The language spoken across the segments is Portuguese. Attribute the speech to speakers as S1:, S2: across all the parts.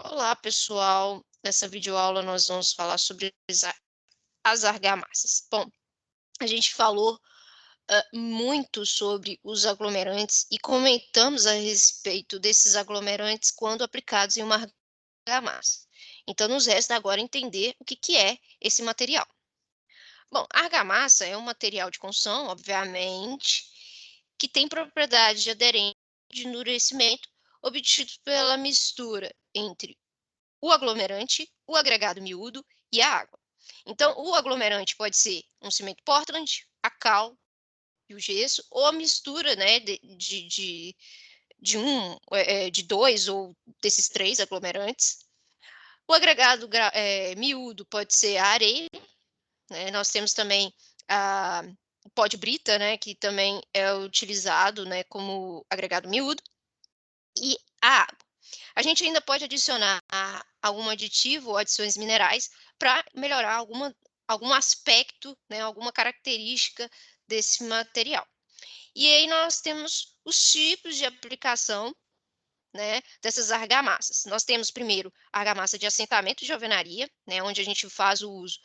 S1: Olá, pessoal. Nessa videoaula nós vamos falar sobre as argamassas. Bom, a gente falou muito sobre os aglomerantes e comentamos a respeito desses aglomerantes quando aplicados em uma argamassa. Então, nos resta agora entender o que é esse material. Bom, a argamassa é um material de construção, obviamente, que tem propriedade de aderência e de endurecimento obtido pela mistura entre o aglomerante, o agregado miúdo e a água. Então, o aglomerante pode ser um cimento Portland, a cal e o gesso, ou a mistura, né, de dois ou desses três aglomerantes. O agregado miúdo pode ser a areia, né? Nós temos também a, o pó de brita, né, que também é utilizado, né, como agregado miúdo, e a água. A gente ainda pode adicionar algum aditivo ou adições minerais para melhorar algum aspecto, né, alguma característica desse material. E aí nós temos os tipos de aplicação, né, dessas argamassas. Nós temos primeiro a argamassa de assentamento de alvenaria, né, onde a gente faz o uso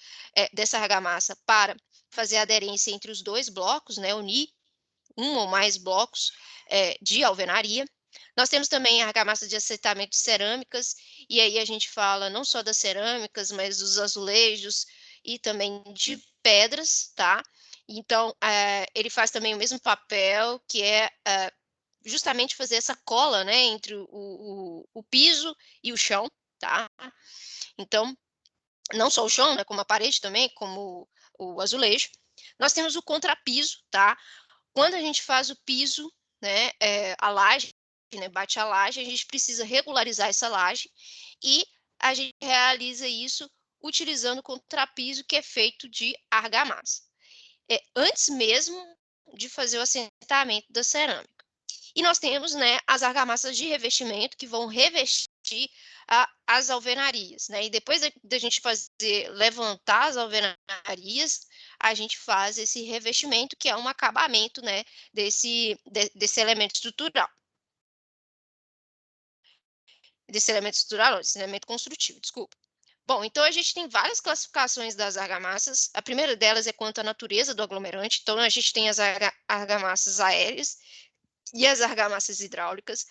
S1: dessa argamassa para fazer a aderência entre os dois blocos, né, unir um ou mais blocos de alvenaria. Nós temos também a argamassa de assentamento de cerâmicas, e aí a gente fala não só das cerâmicas, mas dos azulejos e também de pedras, tá? Então, ele faz também o mesmo papel, que é justamente fazer essa cola, né, entre o piso e o chão, tá? Então, não só o chão, né, como a parede também, como o azulejo. Nós temos o contrapiso, tá? Quando a gente faz o piso, né, a laje, né, bate a laje, a gente precisa regularizar essa laje e a gente realiza isso utilizando o contrapiso que é feito de argamassa. Antes mesmo de fazer o assentamento da cerâmica. E nós temos, né, as argamassas de revestimento que vão revestir as alvenarias, né? E depois da gente fazer levantar as alvenarias, a gente faz esse revestimento que é um acabamento, né, desse elemento estrutural, não, desse elemento construtivo, desculpa. Bom, então a gente tem várias classificações das argamassas. A primeira delas é quanto à natureza do aglomerante. Então a gente tem as argamassas aéreas e as argamassas hidráulicas.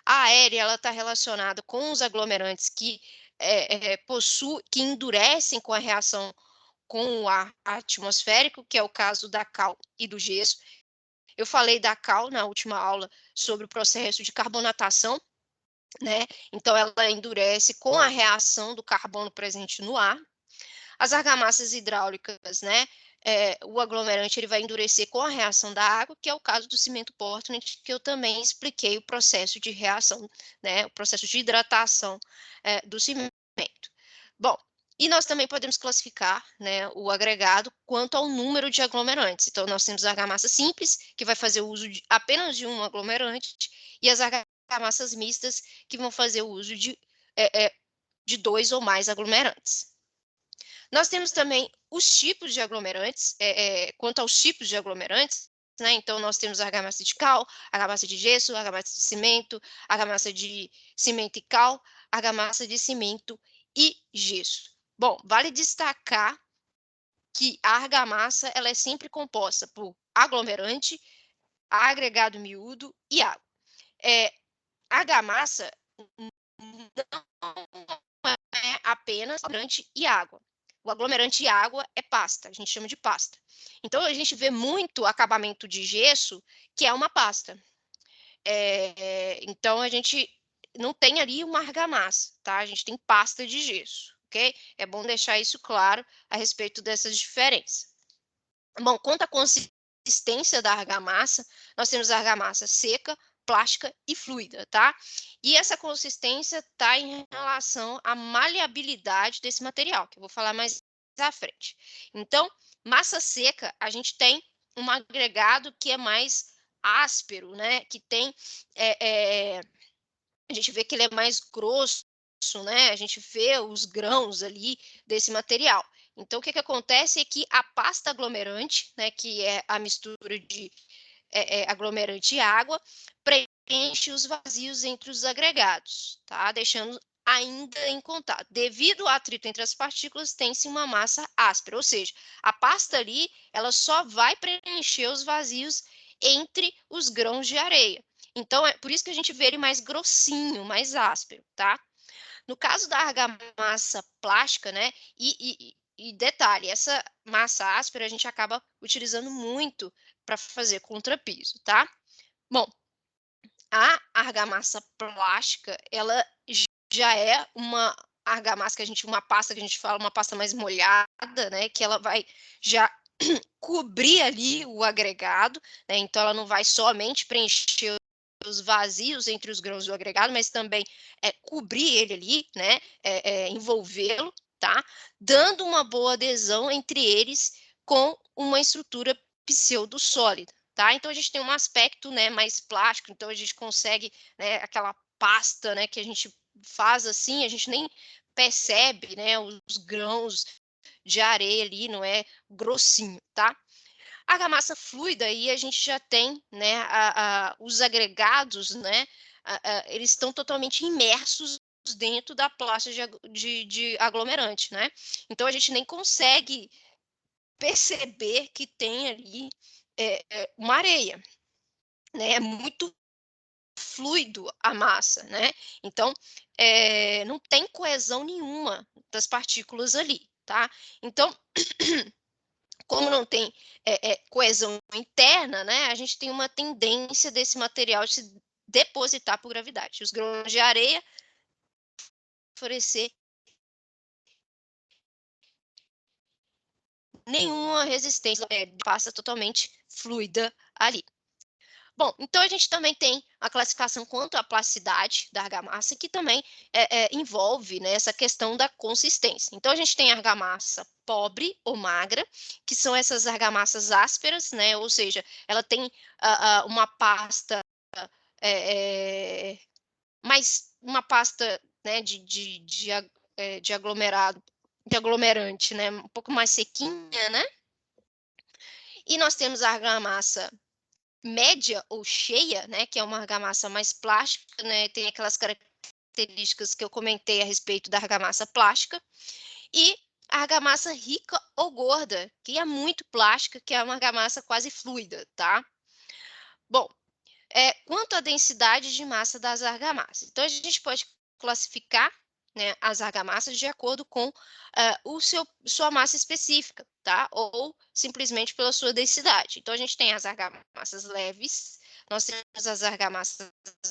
S1: A aérea ela está relacionada com os aglomerantes que que endurecem com a reação com o ar atmosférico, que é o caso da cal e do gesso. Eu falei da cal na última aula sobre o processo de carbonatação, né? Então ela endurece com a reação do carbono presente no ar. As argamassas hidráulicas, né? O aglomerante ele vai endurecer com a reação da água, que é o caso do cimento Portland, que eu também expliquei o processo de reação, né? O processo de hidratação do cimento. Bom, e nós também podemos classificar, né, o agregado quanto ao número de aglomerantes. Então, nós temos a argamassa simples, que vai fazer o uso apenas de um aglomerante, e as argamassas mistas, que vão fazer o uso de dois ou mais aglomerantes. Nós temos também os tipos de aglomerantes, quanto aos tipos de aglomerantes, né? Então, nós temos a argamassa de cal, argamassa de gesso, argamassa de cimento, argamassa de cimento e cal, argamassa de cimento e gesso. Bom, vale destacar que a argamassa ela é sempre composta por aglomerante, agregado miúdo e água. A argamassa não é apenas aglomerante e água. O aglomerante e água é pasta, a gente chama de pasta. Então, a gente vê muito acabamento de gesso, que é uma pasta. Então, a gente não tem ali uma argamassa, tá? A gente tem pasta de gesso, ok? É bom deixar isso claro a respeito dessas diferenças. Bom, quanto à consistência da argamassa, nós temos a argamassa seca, plástica e fluida, tá? E essa consistência está em relação à maleabilidade desse material, que eu vou falar mais à frente. Então, massa seca, a gente tem um agregado que é mais áspero, né? Que tem, a gente vê que ele é mais grosso, né? A gente vê os grãos ali desse material. Então, o que acontece é que a pasta aglomerante, né, que é a mistura de aglomerante e água, preenche os vazios entre os agregados, tá? Deixando ainda em contato. Devido ao atrito entre as partículas, tem-se uma massa áspera, ou seja, a pasta ali, ela só vai preencher os vazios entre os grãos de areia. Então, é por isso que a gente vê ele mais grossinho, mais áspero, tá? No caso da argamassa plástica, né? E detalhe, essa massa áspera a gente acaba utilizando muito para fazer contrapiso, tá? Bom, a argamassa plástica, ela já é uma argamassa que uma pasta que a gente fala, uma pasta mais molhada, né? Que ela vai já cobrir ali o agregado, né? Então ela não vai somente preencher os vazios entre os grãos do agregado, mas também cobrir ele ali, né? Envolvê-lo, tá? Dando uma boa adesão entre eles com uma estrutura pseudo-sólida. Tá? Então a gente tem um aspecto, né, mais plástico, então a gente consegue, né, aquela pasta, né, que a gente faz assim, a gente nem percebe, né, os grãos de areia ali, não é grossinho, tá? A argamassa fluida aí a gente já tem, né, os agregados, né, eles estão totalmente imersos dentro da plástica de aglomerante, né? Então a gente nem consegue perceber que tem ali uma areia, né? É muito fluido a massa, né? Então, não tem coesão nenhuma das partículas ali, tá? Então, como não tem coesão interna, né? A gente tem uma tendência desse material se depositar por gravidade. Os grãos de areia oferecer nenhuma resistência, passa totalmente fluida ali. Bom, então a gente também tem a classificação quanto à plasticidade da argamassa, que também envolve, né, essa questão da consistência. Então a gente tem argamassa pobre ou magra, que são essas argamassas ásperas, né, ou seja, ela tem uma pasta é, é, mais uma pasta, né, de aglomerado, de aglomerante, né, um pouco mais sequinha, né? E nós temos a argamassa média ou cheia, né, que é uma argamassa mais plástica, né, tem aquelas características que eu comentei a respeito da argamassa plástica, e a argamassa rica ou gorda, que é muito plástica, que é uma argamassa quase fluida, tá? Bom, quanto à densidade de massa das argamassas, então a gente pode classificar, né, as argamassas de acordo com sua massa específica, tá? Ou simplesmente pela sua densidade. Então a gente tem as argamassas leves, nós temos as argamassas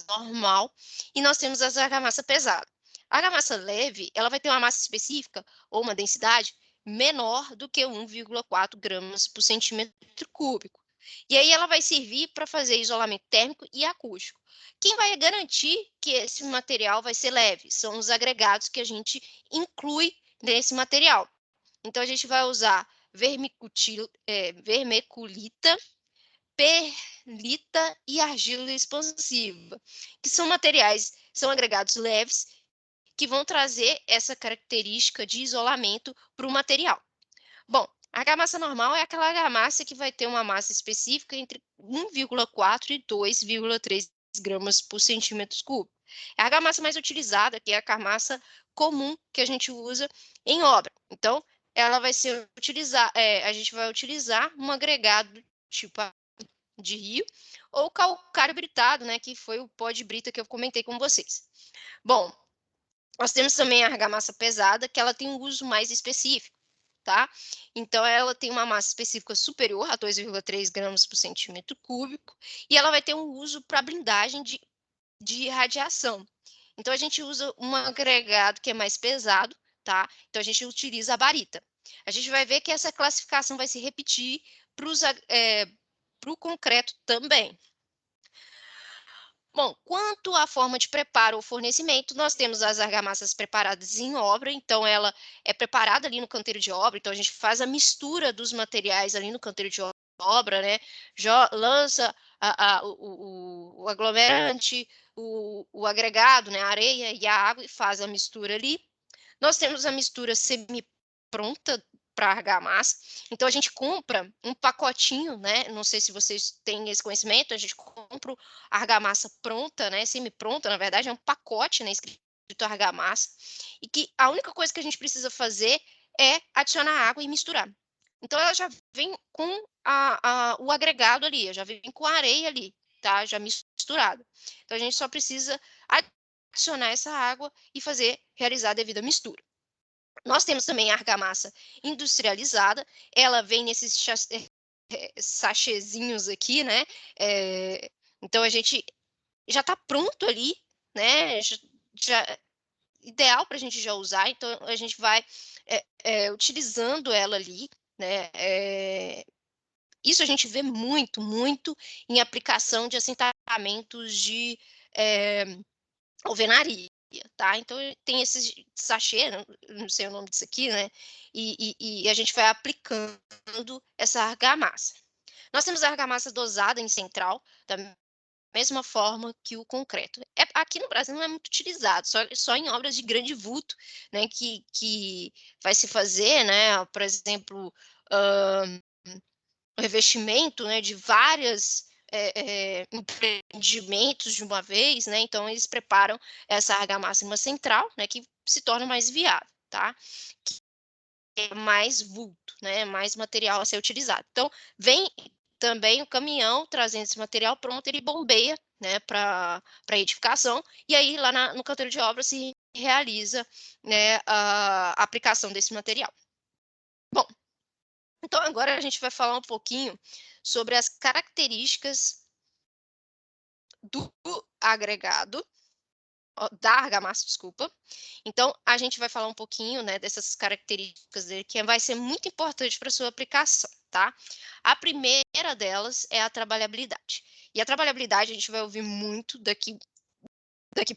S1: normal e nós temos as argamassa pesada. A argamassa leve, ela vai ter uma massa específica ou uma densidade menor do que 1,4 gramas por centímetro cúbico. E aí ela vai servir para fazer isolamento térmico e acústico. Quem vai garantir que esse material vai ser leve? São os agregados que a gente inclui nesse material. Então, a gente vai usar vermiculita, perlita e argila expansiva, que são materiais, são agregados leves, que vão trazer essa característica de isolamento para o material. Bom, a argamassa normal é aquela argamassa que vai ter uma massa específica entre 1,4 e 2,3 gramas por centímetro cúbico. É a argamassa mais utilizada, que é a argamassa comum que a gente usa em obra. Então, ela vai ser utilizada, a gente vai utilizar um agregado tipo de rio ou calcário britado, né, que foi o pó de brita que eu comentei com vocês. Bom, nós temos também a argamassa pesada, que ela tem um uso mais específico, tá? Então, ela tem uma massa específica superior a 2,3 gramas por centímetro cúbico, e ela vai ter um uso para blindagem de radiação. Então, a gente usa um agregado que é mais pesado, tá? Então, a gente utiliza a barita. A gente vai ver que essa classificação vai se repetir para o concreto também. Bom, quanto à forma de preparo ou fornecimento, nós temos as argamassas preparadas em obra, então ela é preparada ali no canteiro de obra, então a gente faz a mistura dos materiais ali no canteiro de obra, né? Lança o aglomerante, o agregado, né? A areia e a água e faz a mistura ali. Nós temos a mistura semi-pronta para argamassa. Então a gente compra um pacotinho, né? Não sei se vocês têm esse conhecimento, a gente compra a argamassa pronta, né? Semi-pronta, na verdade, é um pacote, né? Escrito argamassa, e que a única coisa que a gente precisa fazer é adicionar água e misturar. Então ela já vem com o agregado ali, já vem com a areia ali, tá? Já misturada. Então a gente só precisa adicionar essa água e realizar a devida mistura. Nós temos também a argamassa industrializada, ela vem nesses sachêzinhos aqui, né? Então a gente já está pronto ali, né? Já ideal para a gente já usar, então a gente vai utilizando ela ali, né? Isso a gente vê muito, muito em aplicação de assentamentos de alvenaria, tá? Então tem esses sachê, não sei o nome disso aqui, né? E a gente vai aplicando essa argamassa. Nós temos a argamassa dosada em central, da mesma forma que o concreto. Aqui no Brasil não é muito utilizado, só em obras de grande vulto, né? Que vai se fazer, né? Por exemplo, o revestimento, né, de várias empreendimentos de uma vez, né? Então eles preparam essa argamassa em uma central, né, que se torna mais viável, tá? Que é mais vulto, né, mais material a ser utilizado. Então vem também o caminhão trazendo esse material pronto, ele bombeia, né, para edificação, e aí lá no canteiro de obra se realiza, né, a aplicação desse material. Bom, então agora a gente vai falar um pouquinho sobre as características do agregado, da argamassa, desculpa. Então, a gente vai falar um pouquinho, né, dessas características dele, que vai ser muito importante para sua aplicação, tá? A primeira delas é a trabalhabilidade. E a trabalhabilidade a gente vai ouvir muito daqui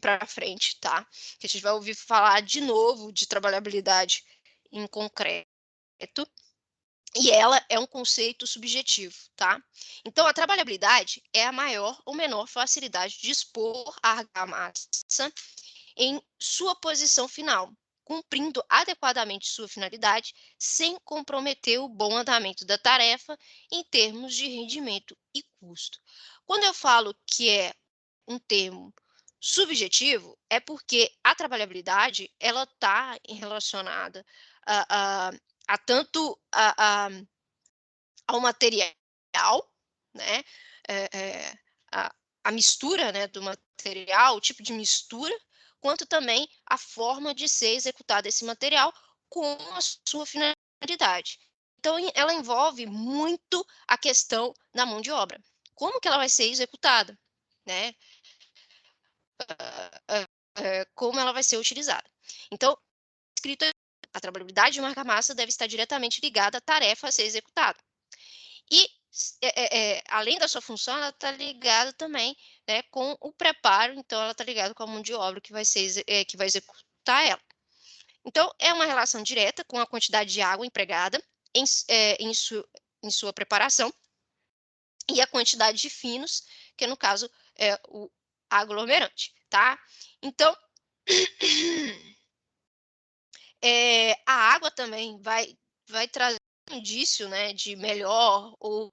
S1: para frente, tá? Que a gente vai ouvir falar de novo de trabalhabilidade em concreto. E ela é um conceito subjetivo, tá? Então, a trabalhabilidade é a maior ou menor facilidade de expor a argamassa em sua posição final, cumprindo adequadamente sua finalidade, sem comprometer o bom andamento da tarefa em termos de rendimento e custo. Quando eu falo que é um termo subjetivo, é porque a trabalhabilidade ela está relacionada a tanto ao material, né? É, é, a mistura, né, do material, o tipo de mistura, quanto também a forma de ser executado esse material com a sua finalidade. Então, ela envolve muito a questão da mão de obra. Como que ela vai ser executada, né? Como ela vai ser utilizada. Então, escrito a trabalhabilidade de uma argamassa deve estar diretamente ligada à tarefa a ser executada. E, além da sua função, ela está ligada também, né, com o preparo, então ela está ligada com a mão de obra que que vai executar ela. Então, é uma relação direta com a quantidade de água empregada em sua preparação e a quantidade de finos, que no caso é o aglomerante, tá? Então, a água também vai trazer um indício, né, de melhor ou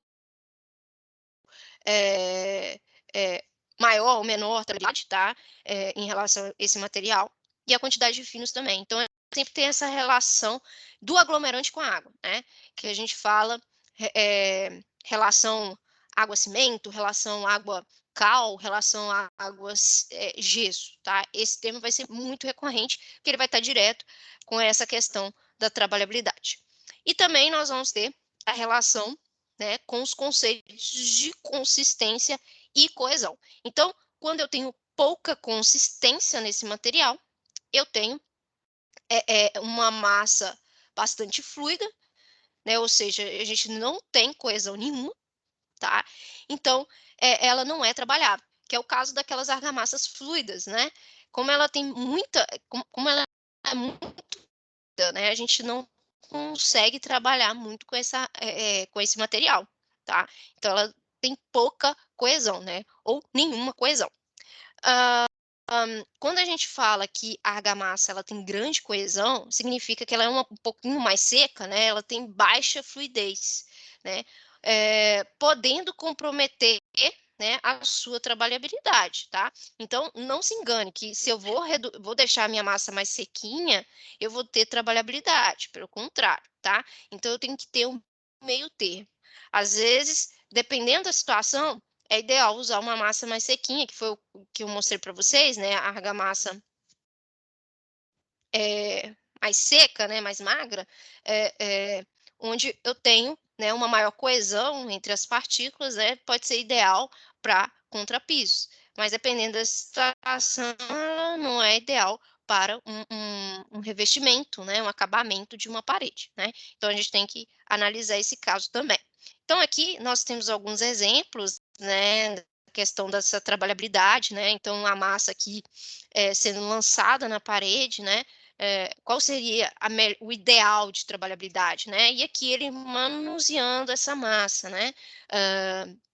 S1: é, é, maior ou menor trabalhabilidade, tá? Em relação a esse material, e a quantidade de finos também. Então, sempre tem essa relação do aglomerante com a água, né? Que a gente fala relação água-cimento, relação água-cal, relação água-gesso, tá? Esse termo vai ser muito recorrente, porque ele vai estar direto com essa questão da trabalhabilidade. E também nós vamos ter a relação, né, com os conceitos de consistência e coesão. Então, quando eu tenho pouca consistência nesse material, eu tenho uma massa bastante fluida, né, ou seja, a gente não tem coesão nenhuma, tá? Então, ela não é trabalhável, que é o caso daquelas argamassas fluidas, né? Como ela tem muita, como ela é muito, né? A gente não consegue trabalhar muito com com esse material, tá? Então ela tem pouca coesão, né? Ou nenhuma coesão. Quando a gente fala que a argamassa ela tem grande coesão, significa que ela é um pouquinho mais seca, né? Ela tem baixa fluidez, né? Podendo comprometer, né, a sua trabalhabilidade, tá? Então, não se engane que se eu vou deixar a minha massa mais sequinha, eu vou ter trabalhabilidade, pelo contrário, tá? Então, eu tenho que ter um meio termo. Às vezes, dependendo da situação, é ideal usar uma massa mais sequinha, que foi o que eu mostrei para vocês, né? A argamassa mais seca, né, mais magra, onde eu tenho, né, uma maior coesão entre as partículas, né, pode ser ideal para contrapisos, mas dependendo da situação, ela não é ideal para um revestimento, né, um acabamento de uma parede, né. Então a gente tem que analisar esse caso também. Então aqui nós temos alguns exemplos, né, da questão dessa trabalhabilidade, né, então a massa aqui, sendo lançada na parede, né, qual seria o ideal de trabalhabilidade, né? E aqui ele manuseando essa massa, né?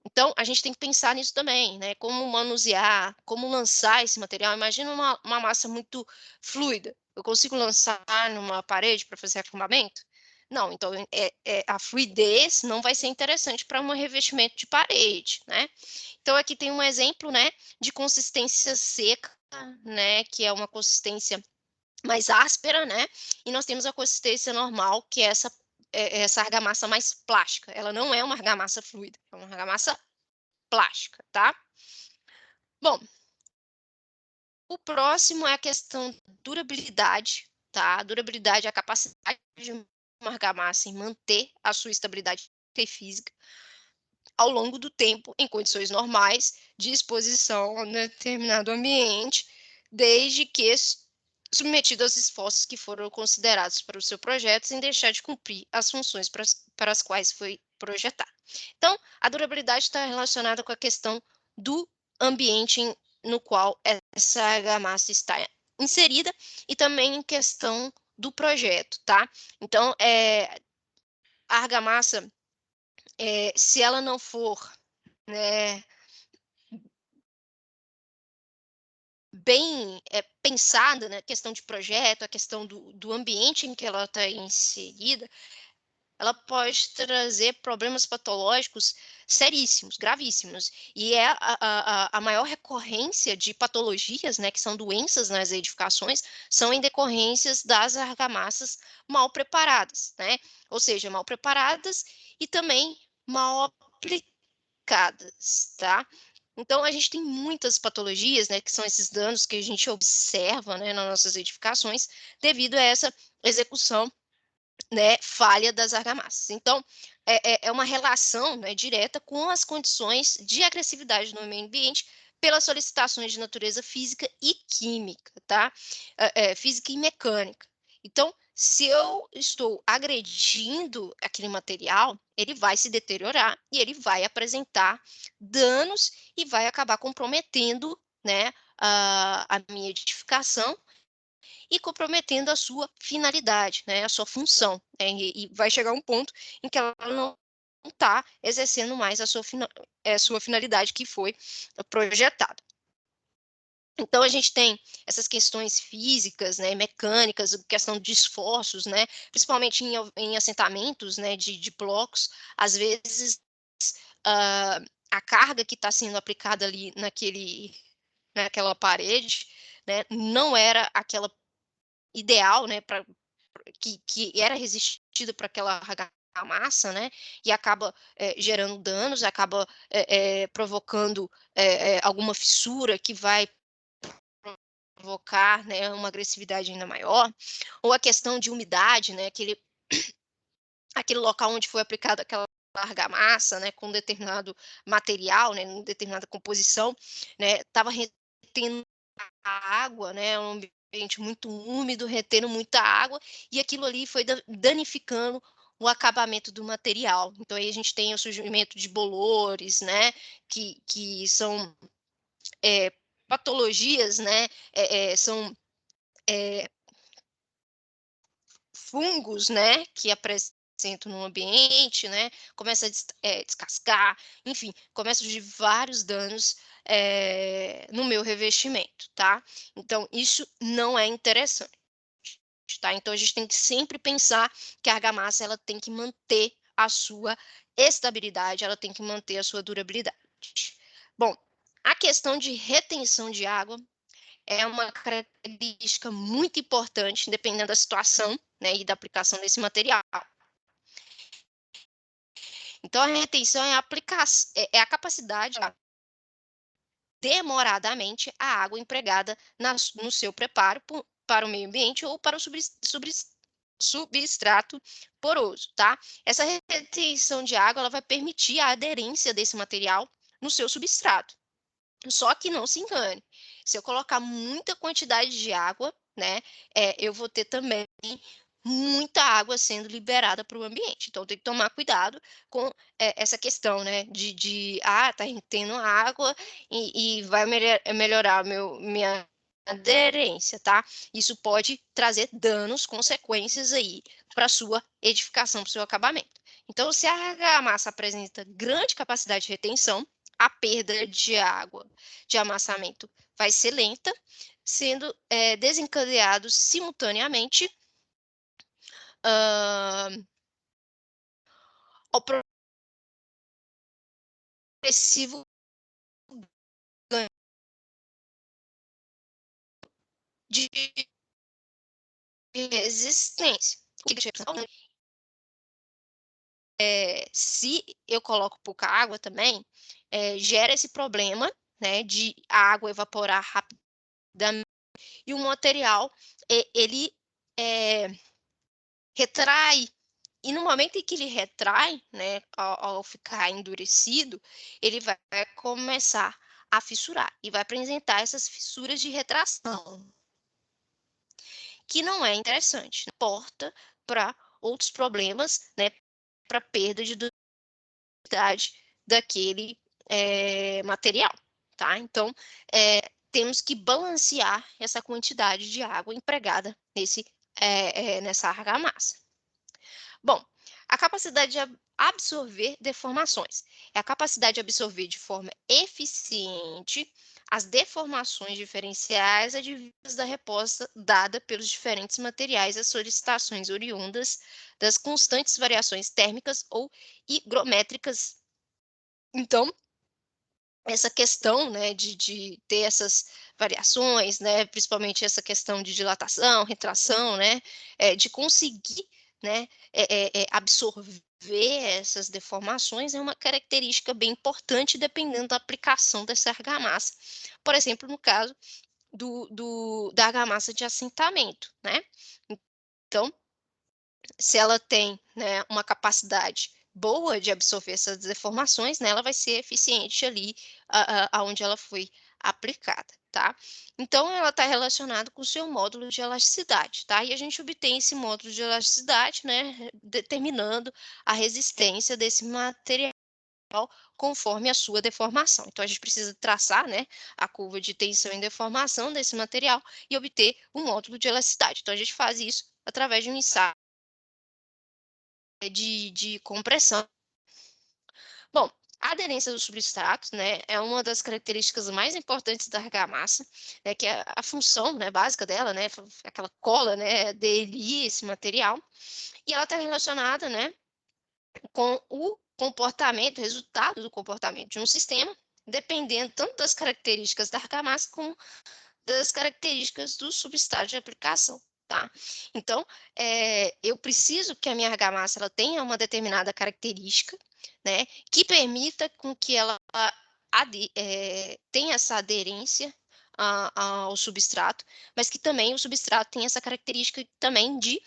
S1: Então, a gente tem que pensar nisso também, né? Como manusear, como lançar esse material. Imagina uma massa muito fluida. Eu consigo lançar numa parede para fazer acabamento? Não, então a fluidez não vai ser interessante para um revestimento de parede, né? Então, aqui tem um exemplo, né, de consistência seca, né, que é uma consistência mais áspera, né, e nós temos a consistência normal, que é essa argamassa mais plástica. Ela não é uma argamassa fluida, é uma argamassa plástica, tá? Bom, o próximo é a questão durabilidade, tá? A durabilidade é a capacidade de uma argamassa em manter a sua estabilidade física ao longo do tempo, em condições normais de exposição a um determinado ambiente, desde que submetido aos esforços que foram considerados para o seu projeto, sem deixar de cumprir as funções para as quais foi projetado. Então, a durabilidade está relacionada com a questão do ambiente no qual essa argamassa está inserida e também em questão do projeto, tá? Então, a argamassa, se ela não for, né, bem pensada, né, questão de projeto, a questão do ambiente em que ela está inserida, ela pode trazer problemas patológicos seríssimos, gravíssimos. E é a maior recorrência de patologias, né, que são doenças nas edificações, são em decorrências das argamassas mal preparadas, né? Ou seja, mal preparadas e também mal aplicadas, tá? Então, a gente tem muitas patologias, né, que são esses danos que a gente observa, né, nas nossas edificações, devido a essa execução, né, falha das argamassas. Então, é uma relação, né, direta com as condições de agressividade no meio ambiente pelas solicitações de natureza física e química, tá? Física e mecânica. Então, se eu estou agredindo aquele material, ele vai se deteriorar e ele vai apresentar danos e vai acabar comprometendo, né, a minha edificação e comprometendo a sua finalidade, né, a sua função, né, e vai chegar um ponto em que ela não está exercendo mais a sua finalidade que foi projetada. Então a gente tem essas questões físicas, né, mecânicas, questão de esforços, né, principalmente em assentamentos, né, de blocos, às vezes ah, a carga que está sendo aplicada ali naquela parede, né, não era aquela ideal, né, que era resistido para aquela argamassa, né, e acaba gerando danos, acaba provocando alguma fissura que vai provocar, né, uma agressividade ainda maior, ou a questão de umidade, né, aquele local onde foi aplicada aquela argamassa, né, com determinado material, né, em determinada composição, né, estava retendo a água, né, um ambiente muito úmido, retendo muita água, e aquilo ali foi danificando o acabamento do material. Então aí a gente tem o surgimento de bolores, né, que são patologias, né, são fungos, né, que apresentam no ambiente, né, começa a descascar, enfim, começa a surgir vários danos no meu revestimento, tá? Então, isso não é interessante, tá? Então, a gente tem que sempre pensar que a argamassa, ela tem que manter a sua estabilidade, ela tem que manter a sua durabilidade. Bom, a questão de retenção de água é uma característica muito importante, dependendo da situação, né, e da aplicação desse material. Então, a retenção é a capacidade de demoradamente a água empregada no seu preparo para o meio ambiente ou para o substrato poroso, tá? Essa retenção de água ela vai permitir a aderência desse material no seu substrato. Só que não se engane, se eu colocar muita quantidade de água, né, eu vou ter também muita água sendo liberada para o ambiente. Então tem que tomar cuidado com essa questão, né, tá tendo água e vai melhorar minha aderência, tá? Isso pode trazer danos, consequências aí para sua edificação, para o seu acabamento. Então, se a argamassa apresenta grande capacidade de retenção, a perda de água de amassamento vai ser lenta, sendo desencadeados simultaneamente ao progressivo ganho de resistência. Se eu coloco pouca água também, gera esse problema, né, de a água evaporar rapidamente e o material ele retrai. E no momento em que ele retrai, né, ao ficar endurecido, ele vai começar a fissurar e vai apresentar essas fissuras de retração, que não é interessante, porta para outros problemas, né, para perda de durabilidade daquele material, tá? Então, temos que balancear essa quantidade de água empregada nessa argamassa. Bom, a capacidade de absorver deformações. É a capacidade de absorver de forma eficiente as deformações diferenciais advindas da resposta dada pelos diferentes materiais às solicitações oriundas das constantes variações térmicas ou higrométricas. Então, essa questão, né, de ter essas variações, né, principalmente essa questão de dilatação, retração, né, de conseguir, né, absorver essas deformações é uma característica bem importante dependendo da aplicação dessa argamassa. Por exemplo, no caso da argamassa de assentamento, né. Então, se ela tem, né, uma capacidade boa de absorver essas deformações, né, ela vai ser eficiente ali aonde ela foi aplicada, tá? Então, ela está relacionada com o seu módulo de elasticidade, tá? E a gente obtém esse módulo de elasticidade, né, determinando a resistência desse material conforme a sua deformação. Então, a gente precisa traçar, né, a curva de tensão e deformação desse material e obter um módulo de elasticidade. Então, a gente faz isso através de um ensaio de compressão. Bom, a aderência dos substratos, né, é uma das características mais importantes da argamassa, né, que é a função, né, básica dela, né, aquela cola, né, aderir esse material, e ela está relacionada, né, com o comportamento, resultado do comportamento de um sistema, dependendo tanto das características da argamassa como das características do substrato de aplicação, tá? Então, eu preciso que a minha argamassa ela tenha uma determinada característica, né, que permita com que ela tenha essa aderência ao substrato, mas que também o substrato tem essa característica também de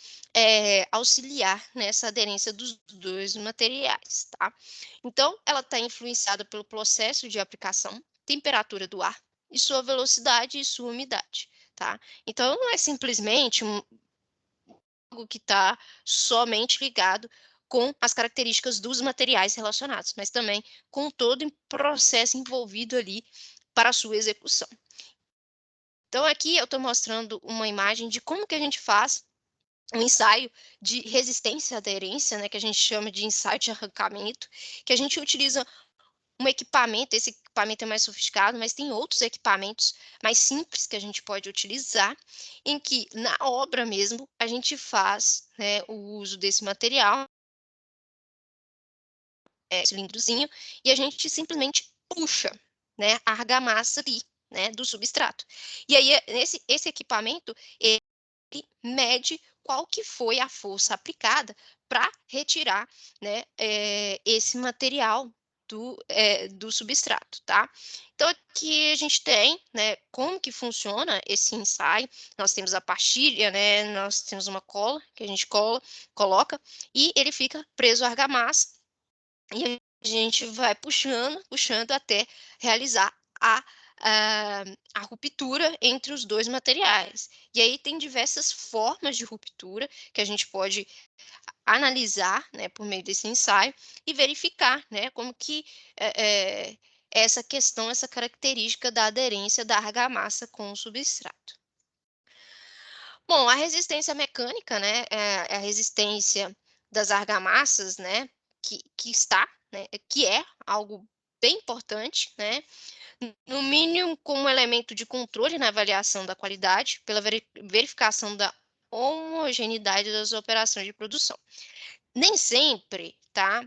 S1: auxiliar nessa aderência dos dois materiais, tá? Então, ela está influenciada pelo processo de aplicação, temperatura do ar, e sua velocidade e sua umidade, tá? Então, não é simplesmente algo que está somente ligado com as características dos materiais relacionados, mas também com todo o processo envolvido ali para a sua execução. Então, aqui eu estou mostrando uma imagem de como que a gente faz um ensaio de resistência à aderência, né, que a gente chama de ensaio de arrancamento, que a gente utiliza um equipamento, esse equipamento é mais sofisticado, mas tem outros equipamentos mais simples que a gente pode utilizar, em que na obra mesmo a gente faz, né, o uso desse material, cilindrozinho, e a gente simplesmente puxa, né, a argamassa ali, né, do substrato. E aí, esse equipamento, ele mede qual que foi a força aplicada para retirar, né, esse material do substrato, tá? Então, aqui a gente tem, né, como que funciona esse ensaio. Nós temos a pastilha, né, nós temos uma cola que a gente coloca e ele fica preso à argamassa e a gente vai puxando, puxando até realizar a, a, a ruptura entre os dois materiais. E aí tem diversas formas de ruptura que a gente pode analisar, né, por meio desse ensaio e verificar, né, como que é, essa questão, essa característica da aderência da argamassa com o substrato. Bom, a resistência mecânica, né, é a resistência das argamassas, né, que está, né, que é algo bem importante, né, no mínimo como elemento de controle na avaliação da qualidade, pela verificação da homogeneidade das operações de produção. Nem sempre, tá,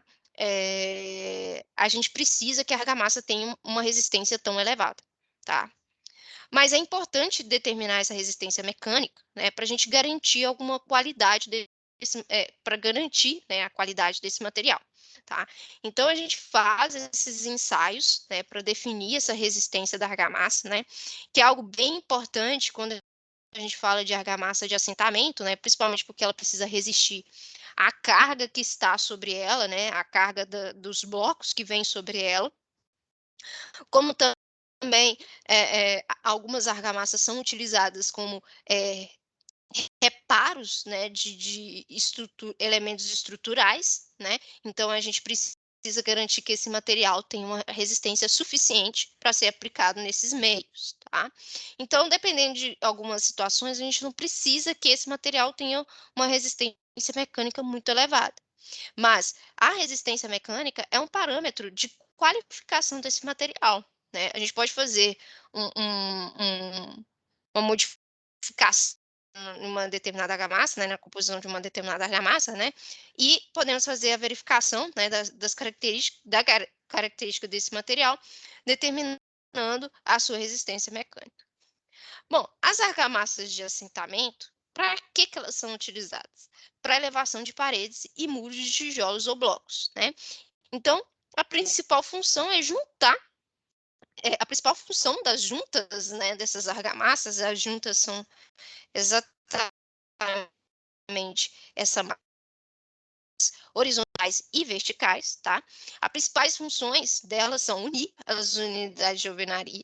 S1: a gente precisa que a argamassa tenha uma resistência tão elevada, tá? Mas é importante determinar essa resistência mecânica, né, para a gente garantir alguma qualidade para garantir, né, a qualidade desse material, tá? Então a gente faz esses ensaios, né, para definir essa resistência da argamassa, né, que é algo bem importante quando a gente fala de argamassa de assentamento, né, principalmente porque ela precisa resistir à carga que está sobre ela, né, a carga dos blocos que vem sobre ela, como também algumas argamassas são utilizadas como reparos, né, de elementos estruturais, né, então a gente precisa garantir que esse material tenha uma resistência suficiente para ser aplicado nesses meios, tá? Então, dependendo de algumas situações, a gente não precisa que esse material tenha uma resistência mecânica muito elevada, mas a resistência mecânica é um parâmetro de qualificação desse material, né? A gente pode fazer uma modificação em uma determinada argamassa, né, na composição de uma determinada argamassa, né, e podemos fazer a verificação, né, das características, característica desse material, determinando a sua resistência mecânica. Bom, as argamassas de assentamento, para que elas são utilizadas? Para elevação de paredes e muros de tijolos ou blocos, né? Então, a principal função é juntar, a principal função das juntas, né, dessas argamassas, as juntas são exatamente essa horizontais e verticais, tá? As principais funções delas são unir as unidades de alvenaria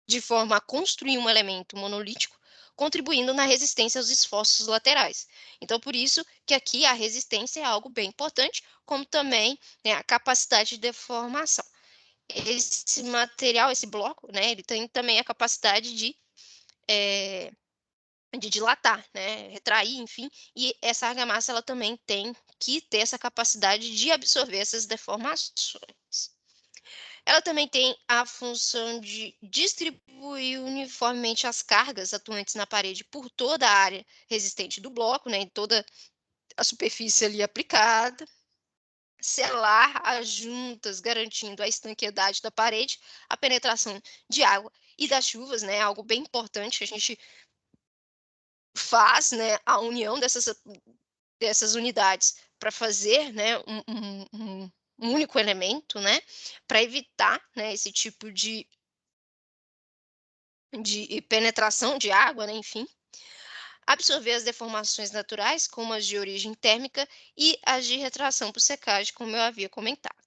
S1: de forma a construir um elemento monolítico, contribuindo na resistência aos esforços laterais. Então, por isso que aqui a resistência é algo bem importante, como também, né, a capacidade de deformação. Esse material, esse bloco, né, ele tem também a capacidade de dilatar, né, retrair, enfim, e essa argamassa ela também tem que ter essa capacidade de absorver essas deformações. Ela também tem a função de distribuir uniformemente as cargas atuantes na parede por toda a área resistente do bloco, né, em toda a superfície ali aplicada, selar as juntas, garantindo a estanqueidade da parede, a penetração de água e das chuvas, né, algo bem importante que a gente faz, né, a união dessas unidades para fazer, né, um único elemento, né, para evitar, né, esse tipo de penetração de água, né, enfim, absorver as deformações naturais, como as de origem térmica e as de retração por secagem, como eu havia comentado.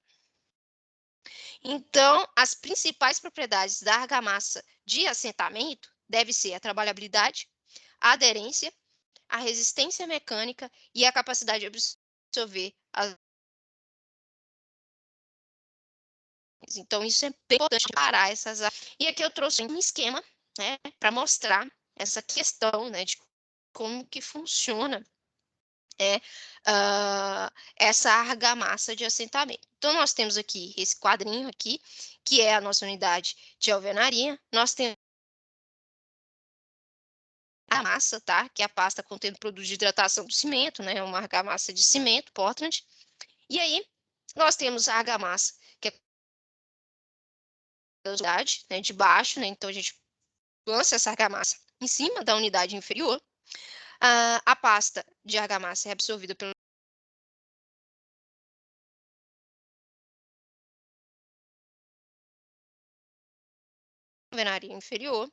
S1: Então, as principais propriedades da argamassa de assentamento devem ser a trabalhabilidade, a aderência, a resistência mecânica e a capacidade de absorver as. Então, isso é bem importante parar essas. E aqui eu trouxe um esquema, né, para mostrar essa questão, né, de como que funciona essa argamassa de assentamento. Então, nós temos aqui esse quadrinho aqui, que é a nossa unidade de alvenaria. Nós temos a massa, tá? Que é a pasta contendo produto de hidratação do cimento, né? Uma argamassa de cimento, Portland. E aí, nós temos a argamassa, que é unidade, né, de baixo, né, então a gente lança essa argamassa em cima da unidade inferior. A pasta de argamassa é absorvida pela alvenaria inferior.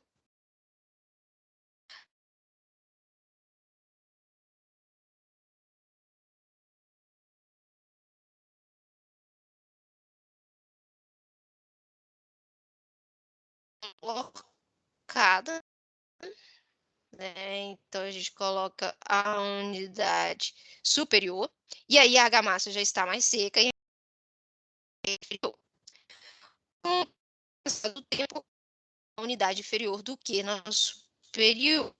S1: Colocada, né, então a gente coloca a unidade superior, e aí a argamassa já está mais seca e inferior. Com o passar do tempo, a unidade inferior do que na superior,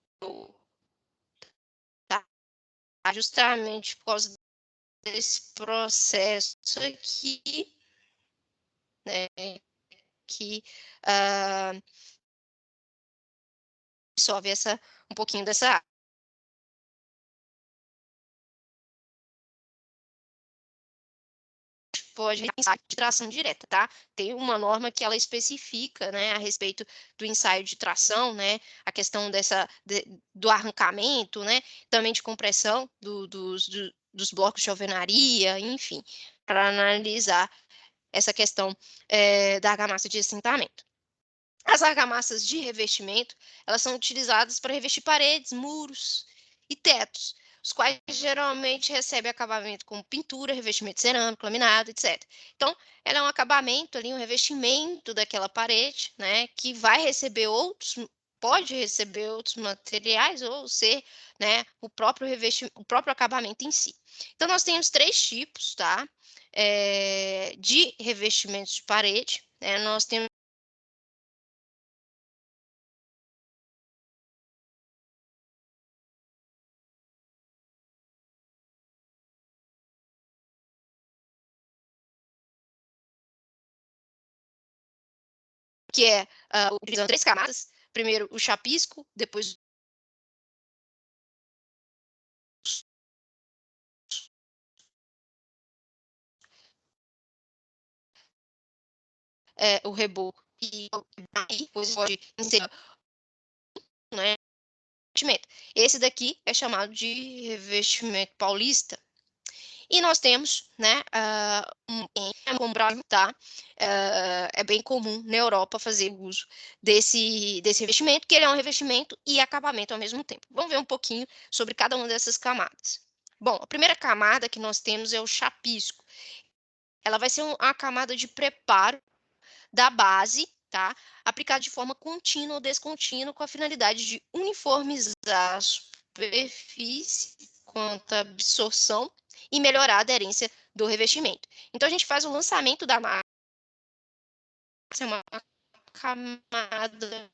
S1: tá? Justamente por causa desse processo aqui, né, que absorve um pouquinho dessa água. Pode ensaio de tração direta, tá? Tem uma norma que ela especifica, né, a respeito do ensaio de tração, né, a questão do arrancamento, né, também de compressão dos blocos de alvenaria, enfim, para analisar essa questão da argamassa de assentamento. As argamassas de revestimento, elas são utilizadas para revestir paredes, muros e tetos, os quais geralmente recebem acabamento com pintura, revestimento cerâmico, laminado, etc. Então, ela é um acabamento ali, um revestimento daquela parede, né, que vai receber pode receber outros materiais ou ser, né, o próprio acabamento em si. Então, nós temos 3 tipos, tá, de revestimentos de parede, né, nós temos que é utilizando 3 camadas. Primeiro o chapisco, depois o reboco e depois pode inserir, né, revestimento. Esse daqui é chamado de revestimento paulista. E nós temos, né, como Brasil, tá? É bem comum na Europa fazer uso desse revestimento, que ele é um revestimento e acabamento ao mesmo tempo. Vamos ver um pouquinho sobre cada uma dessas camadas. Bom, a primeira camada que nós temos é o chapisco. Ela vai ser uma camada de preparo da base, tá? Aplicada de forma contínua ou descontínua, com a finalidade de uniformizar a superfície quanto à absorção e melhorar a aderência do revestimento. Então, a gente faz o lançamento da massa, é uma camada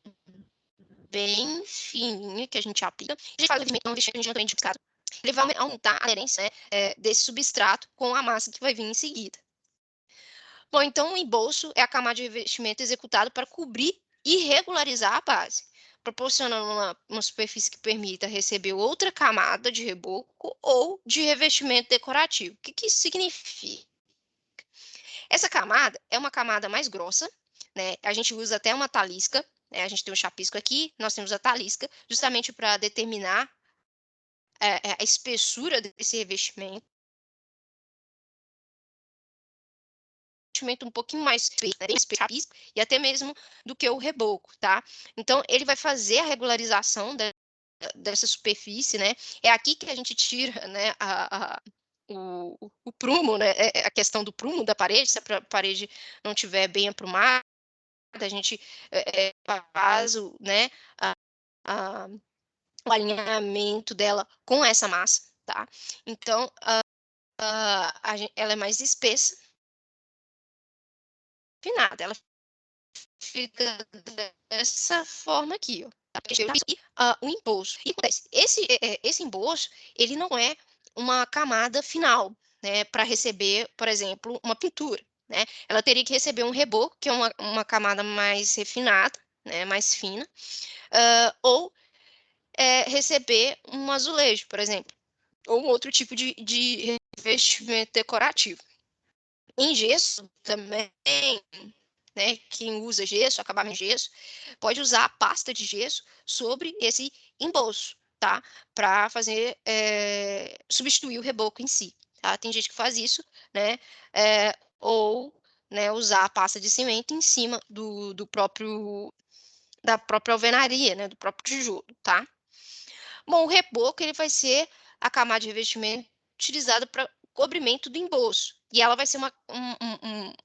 S1: bem fininha que a gente aplica. A gente faz o revestimento também de picado. Ele vai aumentar a aderência, né, desse substrato com a massa que vai vir em seguida. Bom, então o embolso é a camada de revestimento executado para cobrir e regularizar a base, proporcionando uma superfície que permita receber outra camada de reboco ou de revestimento decorativo. O que isso significa? Essa camada é uma camada mais grossa, né? A gente usa até uma talisca, né? A gente tem um chapisco aqui, nós temos a talisca, justamente para determinar a espessura desse revestimento um pouquinho mais chapisco e até mesmo do que o reboco, tá? Então, ele vai fazer a regularização dessa superfície, né? É aqui que a gente tira, né, o prumo, né? A questão do prumo da parede, se a parede não tiver bem aprumada, a gente faz né, a, a, o alinhamento dela com essa massa, tá? Então, ela é mais espessa, afinada, ela fica dessa forma aqui, ó. O embolso. E acontece, esse embolso, ele não é uma camada final, né, para receber, por exemplo, uma pintura, né? Ela teria que receber um reboco, que é uma camada mais refinada, né, mais fina, ou receber um azulejo, por exemplo, ou um outro tipo de revestimento decorativo. Em gesso também né, quem usa gesso, acabamento de gesso, pode usar a pasta de gesso sobre esse embolso, tá? Para fazer, substituir o reboco em si, tá? Tem gente que faz isso, né? Ou, né, usar a pasta de cimento em cima da própria alvenaria, né, do próprio tijolo, tá? Bom, o reboco ele vai ser a camada de revestimento utilizada para cobrimento do embolso, e ela vai ser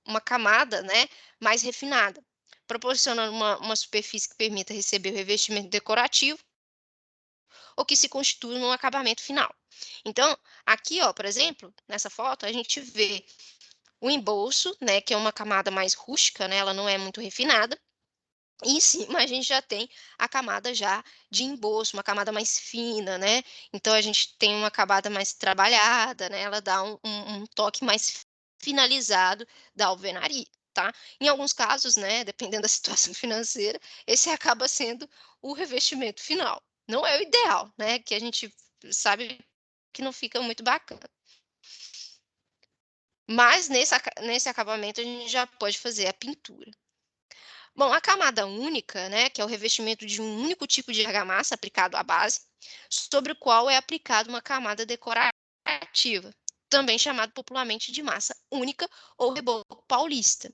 S1: uma camada, né, mais refinada, proporcionando uma superfície que permita receber o revestimento decorativo ou que se constitui no acabamento final. Então, aqui, ó, por exemplo, nessa foto, a gente vê o embolso, né, que é uma camada mais rústica, né, ela não é muito refinada, e em cima a gente já tem a camada já de embolso, uma camada mais fina, né, então a gente tem uma camada mais trabalhada, né, ela dá um toque mais finalizado da alvenaria, tá. Em alguns casos, né, dependendo da situação financeira, esse acaba sendo o revestimento final. Não é o ideal, né, que a gente sabe que não fica muito bacana. Mas nesse acabamento a gente já pode fazer a pintura. Bom, a camada única, né, que é o revestimento de um único tipo de argamassa aplicado à base, sobre o qual é aplicada uma camada decorativa, também chamado popularmente de massa única ou reboco paulista.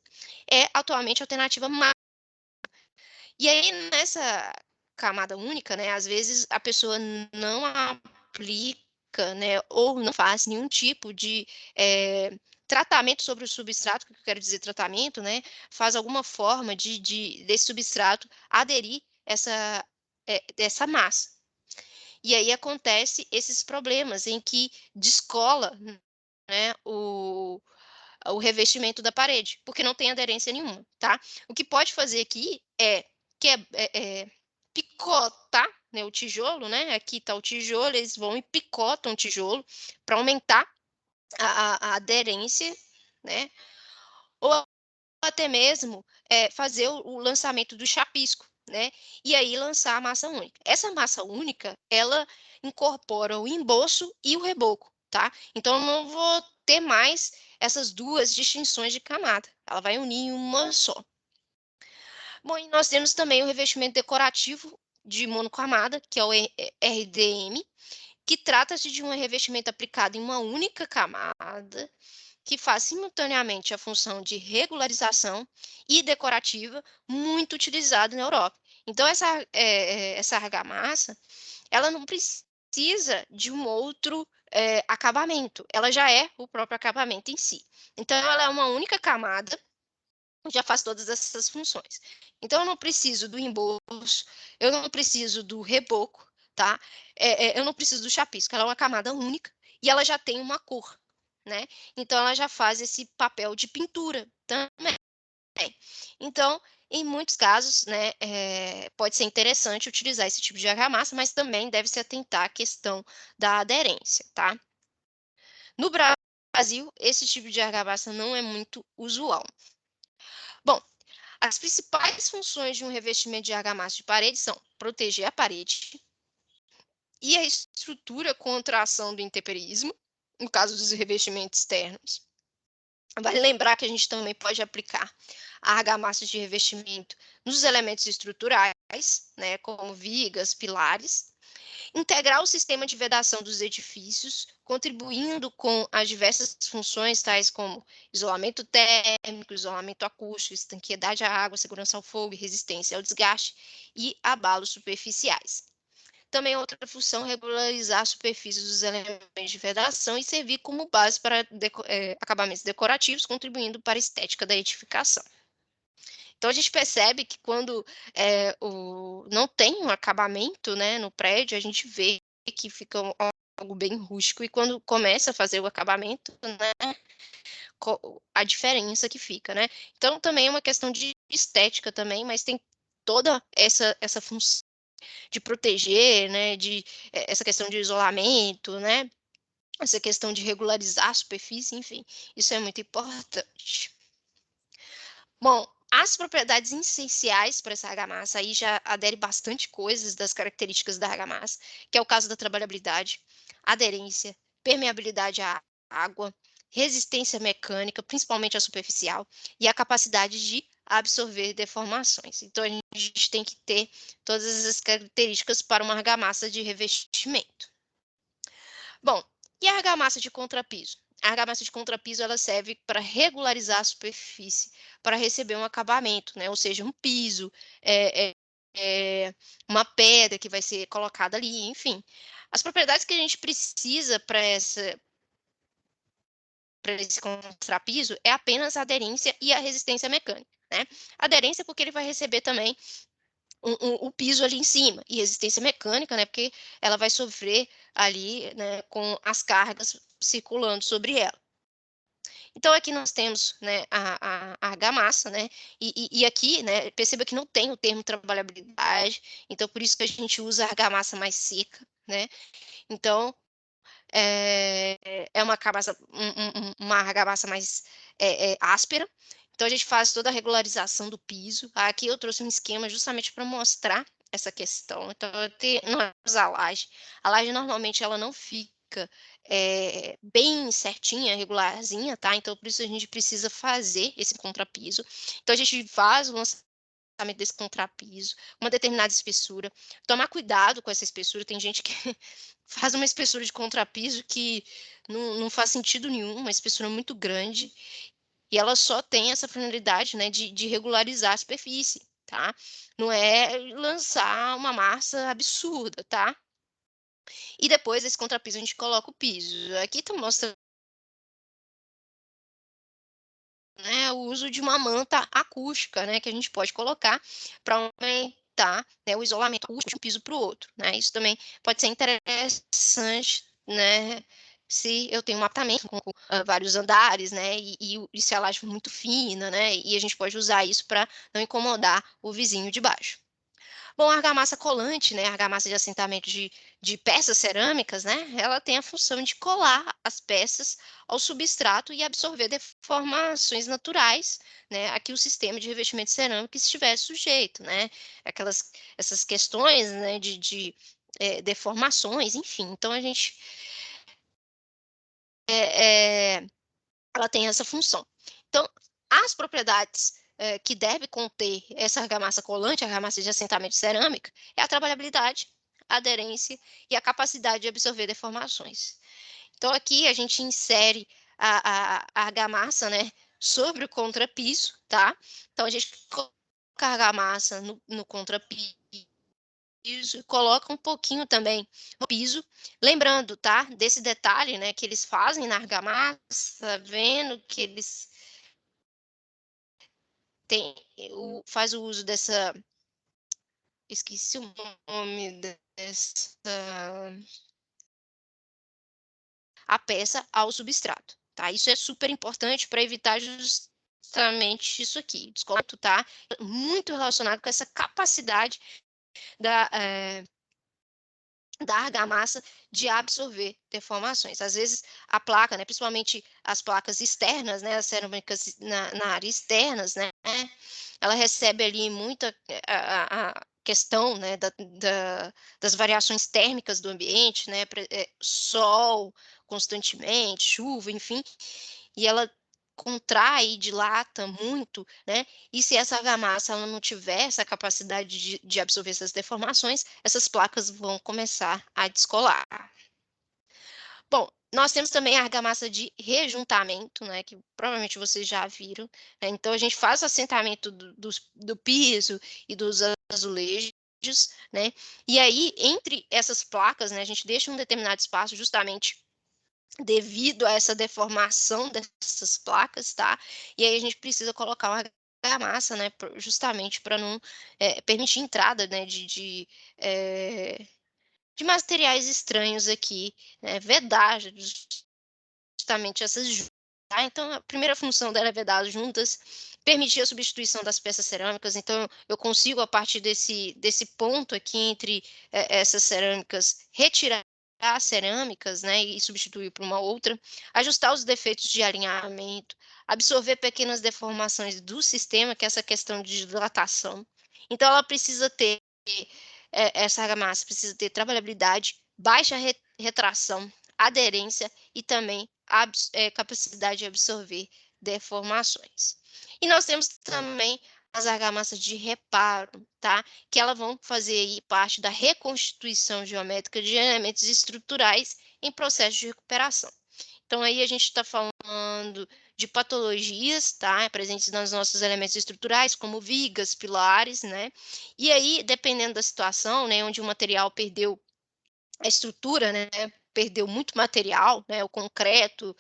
S1: É atualmente a alternativa mais. E aí, nessa camada única, né, às vezes a pessoa não aplica, né, ou não faz nenhum tipo de tratamento sobre o substrato, que eu quero dizer tratamento, né, faz alguma forma desse substrato aderir dessa massa. E aí acontece esses problemas em que descola, né, o revestimento da parede, porque não tem aderência nenhuma, tá? O que pode fazer aqui é picotar, né, o tijolo, né? Aqui está o tijolo, eles vão e picotam o tijolo para aumentar a aderência, né? Ou até mesmo fazer o lançamento do chapisco, né? E aí lançar a massa única. Essa massa única, ela incorpora o embolso e o reboco, tá? Então eu não vou ter mais essas duas distinções de camada. Ela vai unir em uma só. Bom, e nós temos também o revestimento decorativo de monocamada, que é o RDM, que trata-se de um revestimento aplicado em uma única camada, que faz simultaneamente a função de regularização e decorativa, muito utilizado na Europa. Então, essa argamassa, ela não precisa de um outro acabamento, ela já é o próprio acabamento em si. Então, ela é uma única camada, já faz todas essas funções. Então, eu não preciso do embolso, eu não preciso do reboco, tá? Eu não preciso do chapisco, ela é uma camada única e ela já tem uma cor, né? Então, ela já faz esse papel de pintura também. Então, em muitos casos, né, pode ser interessante utilizar esse tipo de argamassa, mas também deve se atentar à questão da aderência, tá? No Brasil, esse tipo de argamassa não é muito usual. Bom, as principais funções de um revestimento de argamassa de parede são proteger a parede e a estrutura contra a ação do intemperismo, no caso dos revestimentos externos. Vale lembrar que a gente também pode aplicar a argamassa de revestimento nos elementos estruturais, né, como vigas, pilares, integrar o sistema de vedação dos edifícios, contribuindo com as diversas funções, tais como isolamento térmico, isolamento acústico, estanqueidade à água, segurança ao fogo e resistência ao desgaste e abalos superficiais. Também outra função é regularizar a superfície dos elementos de vedação e servir como base para acabamentos decorativos, contribuindo para a estética da edificação. Então a gente percebe que quando não tem um acabamento, né, no prédio, a gente vê que fica algo bem rústico, e quando começa a fazer o acabamento, né, a diferença que fica, né. Então também é uma questão de estética também, mas tem toda essa função de proteger, né, essa questão de isolamento, né, essa questão de regularizar a superfície, enfim, isso é muito importante. Bom, as propriedades essenciais para essa argamassa, aí já adere bastante coisas das características da argamassa, que é o caso da trabalhabilidade, aderência, permeabilidade à água, resistência mecânica, principalmente a superficial, e a capacidade de absorver deformações. Então, a gente tem que ter todas essas características para uma argamassa de revestimento. Bom, e a argamassa de contrapiso? A argamassa de contrapiso ela serve para regularizar a superfície, para receber um acabamento, né? Ou seja, um piso, é, é, uma pedra que vai ser colocada ali, enfim. As propriedades que a gente precisa para esse contrapiso é apenas a aderência e a resistência mecânica, né? Aderência porque ele vai receber também o piso ali em cima, e resistência mecânica, né, porque ela vai sofrer ali, né, com as cargas circulando sobre ela. Então aqui nós temos, né, a argamassa, né, e aqui, né, perceba que não tem o termo trabalhabilidade, então por isso que a gente usa a argamassa mais seca, né. Então, é uma argamassa uma argamassa mais, áspera, então a gente faz toda a regularização do piso. Aqui eu trouxe um esquema justamente para mostrar essa questão. Então nós a laje normalmente ela não fica, bem certinha, regularzinha, tá, então por isso a gente precisa fazer esse contrapiso. Então a gente faz o lançamento desse contrapiso, uma determinada espessura, tomar cuidado com essa espessura, tem gente que faz uma espessura de contrapiso que não faz sentido nenhum, uma espessura muito grande, e ela só tem essa finalidade, né, de regularizar a superfície, tá. Não é lançar uma massa absurda, tá. E depois desse contrapiso a gente coloca o piso. Aqui tá mostrando, né, o uso de uma manta acústica, né, que a gente pode colocar para aumentar, né, o isolamento acústico de um piso para o outro, né. Isso também pode ser interessante, né, se eu tenho um apartamento com, vários andares, né, e se a laje for muito fina, né, e a gente pode usar isso para não incomodar o vizinho de baixo. Bom, a argamassa colante, né, a argamassa de assentamento de peças cerâmicas, né, ela tem a função de colar as peças ao substrato e absorver deformações naturais, né, a que o sistema de revestimento cerâmico estiver sujeito, né, essas questões, né, deformações, enfim. Então a gente, eh eh ela tem essa função. Então, as propriedades, que deve conter essa argamassa colante, argamassa de assentamento de cerâmica, é a trabalhabilidade, a aderência e a capacidade de absorver deformações. Então aqui a gente insere a argamassa, né, sobre o contrapiso, tá. Então a gente coloca a argamassa no contrapiso e coloca um pouquinho também no piso, lembrando, tá, desse detalhe, né, que eles fazem na argamassa, tá vendo que eles têm faz o uso dessa, esqueci o nome dessa, a peça ao substrato, tá. Isso é super importante para evitar justamente isso aqui, desconto, tá, muito relacionado com essa capacidade da, da argamassa de absorver deformações. Às vezes a placa, né, principalmente as placas externas, né, as cerâmicas na área externas, né, ela recebe ali muita, a questão, né, das variações térmicas do ambiente, né, sol constantemente, chuva, enfim, e ela contrai e dilata muito, né, e se essa argamassa ela não tiver essa capacidade de absorver essas deformações, essas placas vão começar a descolar. Bom, nós temos também a argamassa de rejuntamento, né, que provavelmente vocês já viram, né, então a gente faz o assentamento do piso e dos azulejos, né, e aí entre essas placas, né, a gente deixa um determinado espaço justamente devido a essa deformação dessas placas, tá? E aí a gente precisa colocar uma argamassa, né, justamente para não, permitir entrada, né, de materiais estranhos aqui, né, vedar justamente essas juntas, tá. Então a primeira função dela é vedar as juntas, permitir a substituição das peças cerâmicas, então eu consigo a partir desse ponto aqui entre, essas cerâmicas, retirar as cerâmicas, né, e substituir por uma outra, ajustar os defeitos de alinhamento, absorver pequenas deformações do sistema, que é essa questão de dilatação. Então ela precisa ter, essa argamassa precisa ter trabalhabilidade, baixa retração, aderência e também capacidade de absorver deformações. E nós temos também as argamassas de reparo, tá? Que elas vão fazer aí parte da reconstituição geométrica de elementos estruturais em processo de recuperação. Então aí a gente está falando de patologias, tá? Presentes nos nossos elementos estruturais, como vigas, pilares, né? E aí, dependendo da situação, né, onde o material perdeu a estrutura, né, perdeu muito material, né, o concreto,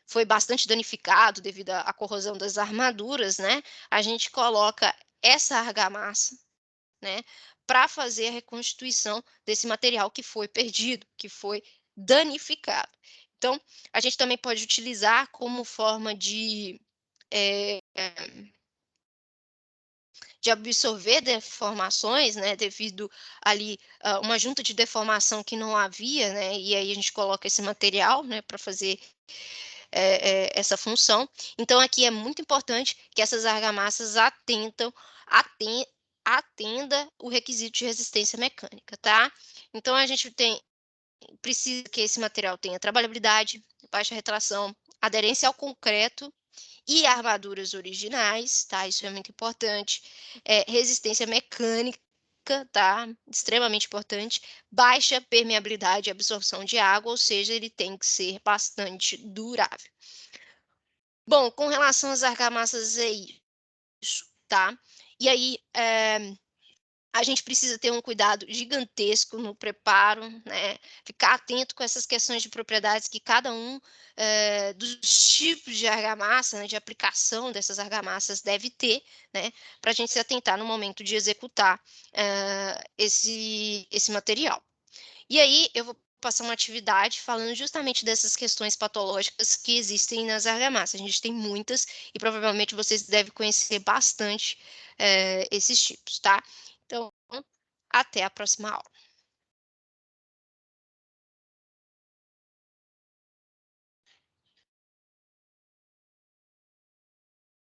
S1: foi bastante danificado devido à corrosão das armaduras, né, a gente coloca essa argamassa, né, para fazer a reconstituição desse material que foi perdido, que foi danificado. Então, a gente também pode utilizar como forma eh, de absorver deformações, né, devido ali a uma junta de deformação que não havia, né, e aí a gente coloca esse material, né, para fazer essa função. Então aqui é muito importante que essas argamassas aten atenda o requisito de resistência mecânica, tá? Então a gente precisa que esse material tenha trabalhabilidade, baixa retração, aderência ao concreto e armaduras originais, tá? Isso é muito importante. Resistência mecânica, tá? Extremamente importante. Baixa permeabilidade e absorção de água, ou seja, ele tem que ser bastante durável. Bom, com relação às argamassas é isso, tá? E aí, a gente precisa ter um cuidado gigantesco no preparo, né, ficar atento com essas questões de propriedades que cada um, dos tipos de argamassa, né, de aplicação dessas argamassas deve ter, né, para a gente se atentar no momento de executar, esse material. E aí eu vou passar uma atividade falando justamente dessas questões patológicas que existem nas argamassas. A gente tem muitas e provavelmente vocês devem conhecer bastante, esses tipos, tá? Então, até a próxima aula.